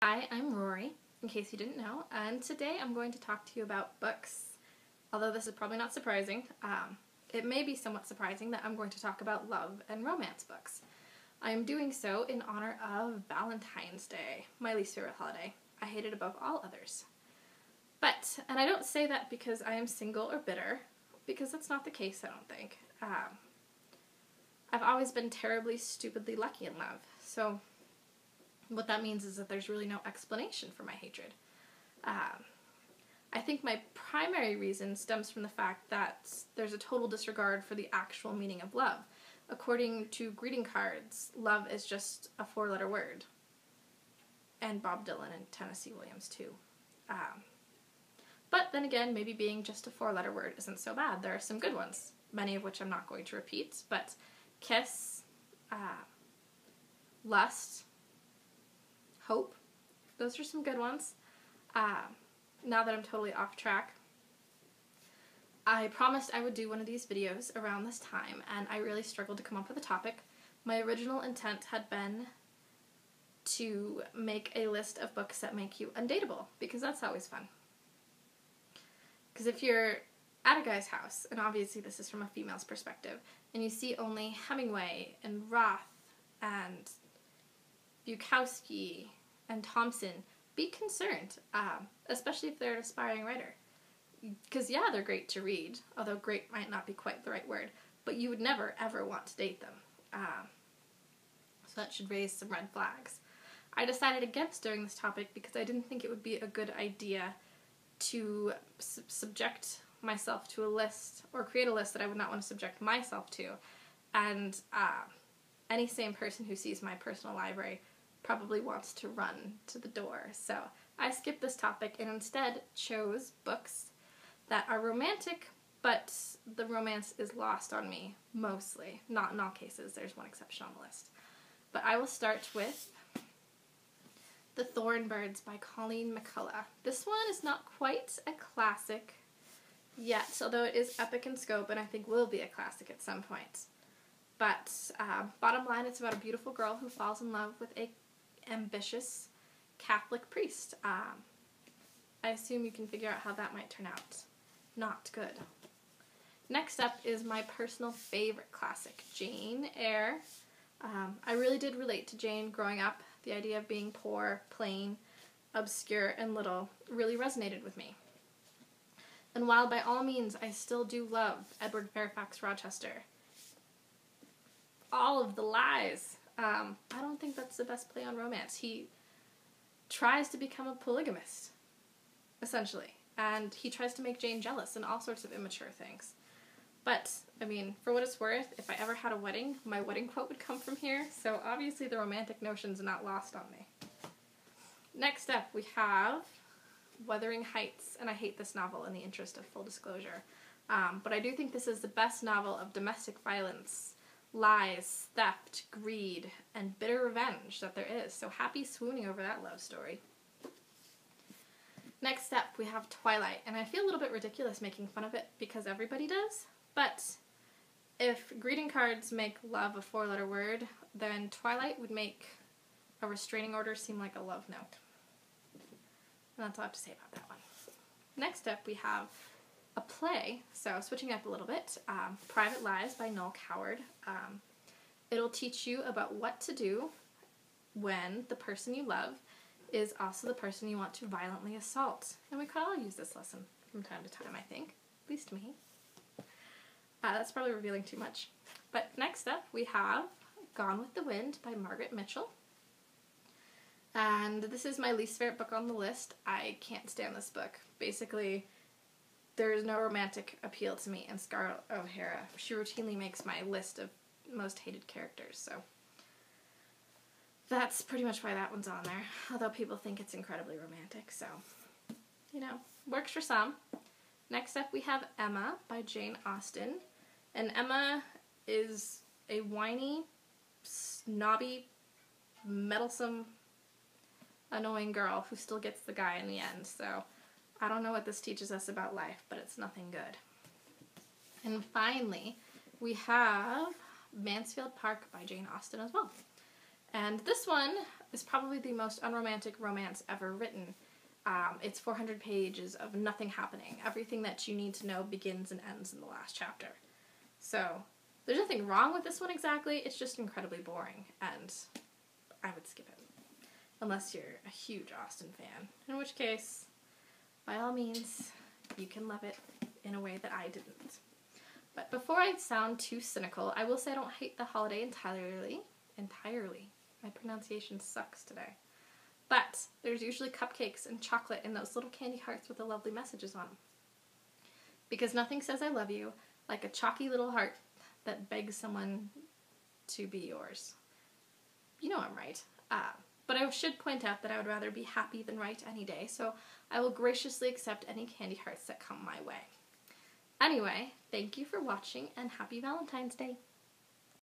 Hi, I'm Rory, in case you didn't know, and today I'm going to talk to you about books. Although this is probably not surprising, it may be somewhat surprising that I'm going to talk about love and romance books. I am doing so in honor of Valentine's Day, my least favorite holiday. I hate it above all others. And I don't say that because I am single or bitter, because that's not the case, I don't think. I've always been terribly, stupidly lucky in love, so what that means is that there's really no explanation for my hatred. I think my primary reason stems from the fact that there's a total disregard for the actual meaning of love. According to greeting cards, love is just a four-letter word. And Bob Dylan and Tennessee Williams too. But then again, maybe being just a four-letter word isn't so bad. There are some good ones, many of which I'm not going to repeat, but kiss, lust, hope. Those are some good ones. Now that I'm totally off track, I promised I would do one of these videos around this time, and I really struggled to come up with a topic. My original intent had been to make a list of books that make you undateable, because that's always fun. Because if you're at a guy's house, and obviously this is from a female's perspective, and you see only Hemingway and Roth and Bukowski and Thompson, be concerned, especially if they're an aspiring writer. Because yeah, they're great to read, although great might not be quite the right word, but you would never ever want to date them. So that should raise some red flags. I decided against doing this topic because I didn't think it would be a good idea to subject myself to a list, or create a list that I would not want to subject myself to, and any sane person who sees my personal library probably wants to run to the door. So I skipped this topic and instead chose books that are romantic, but the romance is lost on me, mostly. Not in all cases, there's one exception on the list. But I will start with The Thornbirds by Colleen McCullough. This one is not quite a classic yet, although it is epic in scope and I think will be a classic at some point. But bottom line, it's about a beautiful girl who falls in love with a ambitious Catholic priest. I assume you can figure out how that might turn out. Not good. Next up is my personal favorite classic, Jane Eyre. I really did relate to Jane growing up. The idea of being poor, plain, obscure, and little really resonated with me. And while by all means I still do love Edward Fairfax Rochester, all of the lies, I don't think that's the best play on romance. He tries to become a polygamist, essentially, and he tries to make Jane jealous and all sorts of immature things. But, I mean, for what it's worth, if I ever had a wedding, my wedding quote would come from here, so obviously the romantic notion's not lost on me. Next up, we have Wuthering Heights, and I hate this novel in the interest of full disclosure, but I do think this is the best novel of domestic violence, lies, theft, greed, and bitter revenge that there is, so happy swooning over that love story. Next up, we have Twilight, and I feel a little bit ridiculous making fun of it because everybody does, but if greeting cards make love a four-letter word, then Twilight would make a restraining order seem like a love note. And that's all I have to say about that one. Next up, we have a play, so switching up a little bit, Private Lives by Noel Coward. It'll teach you about what to do when the person you love is also the person you want to violently assault. And we could all use this lesson from time to time, I think. At least me. That's probably revealing too much. But next up, we have Gone with the Wind by Margaret Mitchell. And this is my least favorite book on the list. I can't stand this book. Basically, there is no romantic appeal to me in Scarlett O'Hara. She routinely makes my list of most hated characters, so that's pretty much why that one's on there. Although people think it's incredibly romantic, so, you know, works for some. Next up we have Emma by Jane Austen. And Emma is a whiny, snobby, meddlesome, annoying girl who still gets the guy in the end, so I don't know what this teaches us about life, but it's nothing good. And finally, we have Mansfield Park by Jane Austen as well. And this one is probably the most unromantic romance ever written. It's 400 pages of nothing happening. Everything that you need to know begins and ends in the last chapter. So, there's nothing wrong with this one exactly, it's just incredibly boring, and I would skip it. Unless you're a huge Austen fan, in which case, by all means, you can love it in a way that I didn't. But before I sound too cynical, I will say I don't hate the holiday entirely. My pronunciation sucks today. But there's usually cupcakes and chocolate and those little candy hearts with the lovely messages on them. Because nothing says I love you like a chalky little heart that begs someone to be yours. You know I'm right. But I should point out that I would rather be happy than right any day, so I will graciously accept any candy hearts that come my way. Anyway, thank you for watching, and happy Valentine's Day!